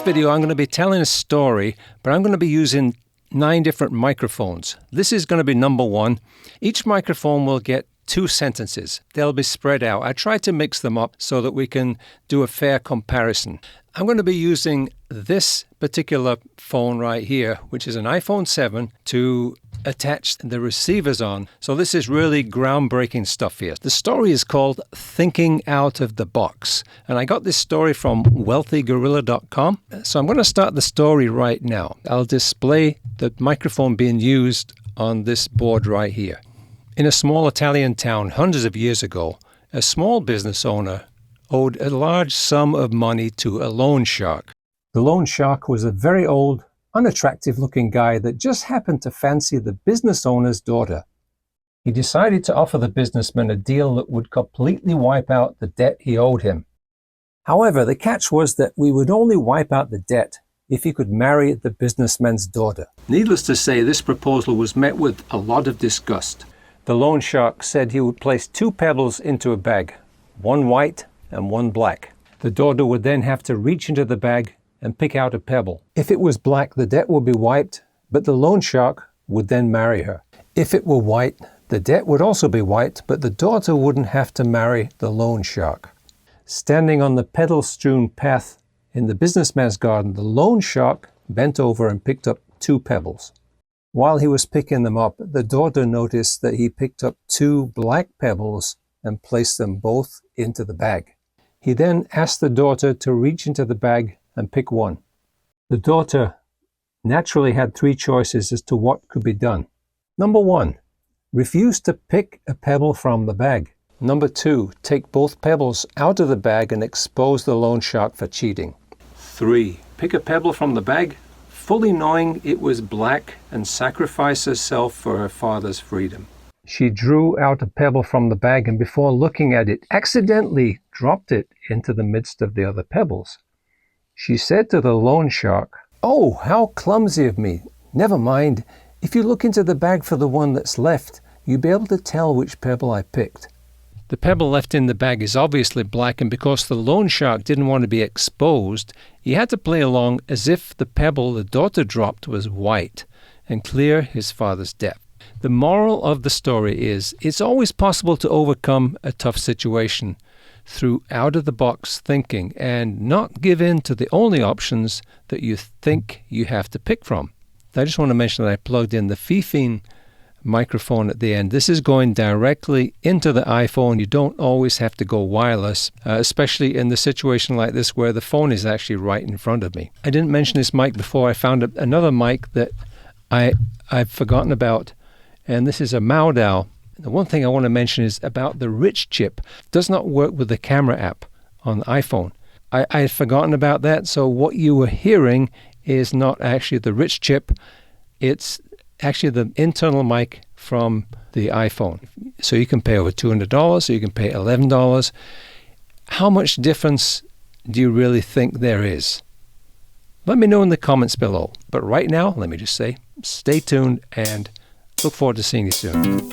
this video, I'm going to be telling a story, but I'm going to be using 9 different microphones. This is going to be number 1. Each microphone will get 2 sentences. They'll be spread out. I tried to mix them up so that we can do a fair comparison. I'm going to be using this particular phone right here, which is an iPhone 7, to attach the receivers on. So this is really groundbreaking stuff here. The story is called Thinking Out of the Box. And I got this story from wealthygorilla.com. So I'm going to start the story right now. I'll display the microphone being used on this board right here. In a small Italian town hundreds of years ago, a small business owner owed a large sum of money to a loan shark. The loan shark was a very old, unattractive-looking guy that just happened to fancy the business owner's daughter. He decided to offer the businessman a deal that would completely wipe out the debt he owed him. However, the catch was that we would only wipe out the debt if he could marry the businessman's daughter. Needless to say, this proposal was met with a lot of disgust. The loan shark said he would place 2 pebbles into a bag, one white and one black. The daughter would then have to reach into the bag and pick out a pebble. If it was black, the debt would be wiped, but the loan shark would then marry her. If it were white, the debt would also be wiped, but the daughter wouldn't have to marry the loan shark. Standing on the petal-strewn path in the businessman's garden, the loan shark bent over and picked up 2 pebbles. While he was picking them up, the daughter noticed that he picked up 2 black pebbles and placed them both into the bag. He then asked the daughter to reach into the bag and pick one. The daughter naturally had 3 choices as to what could be done. Number 1, refuse to pick a pebble from the bag. Number 2, take both pebbles out of the bag and expose the loan shark for cheating. 3, pick a pebble from the bag, fully knowing it was black, and sacrifice herself for her father's freedom. She drew out a pebble from the bag and before looking at it, accidentally dropped it into the midst of the other pebbles. She said to the loan shark, "Oh, how clumsy of me. Never mind. If you look into the bag for the one that's left, you'll be able to tell which pebble I picked." The pebble left in the bag is obviously black, and because the loan shark didn't want to be exposed, he had to play along as if the pebble the daughter dropped was white and clear his father's debt. The moral of the story is, it's always possible to overcome a tough situation through out-of-the-box thinking and not give in to the only options that you think you have to pick from. I just want to mention that I plugged in the Fifine microphone at the end. This is going directly into the iPhone. You don't always have to go wireless, especially in the situation like this where the phone is actually right in front of me. I didn't mention this mic before. I found another mic that I've forgotten about, and this is a Maudao. The one thing I want to mention is about the rich chip. It does not work with the camera app on the iPhone. I had forgotten about that, so what you were hearing is not actually the rich chip. It's actually the internal mic from the iPhone. So you can pay over $200, or you can pay $11. How much difference do you really think there is? Let me know in the comments below. But right now, let me just say, stay tuned and look forward to seeing you soon.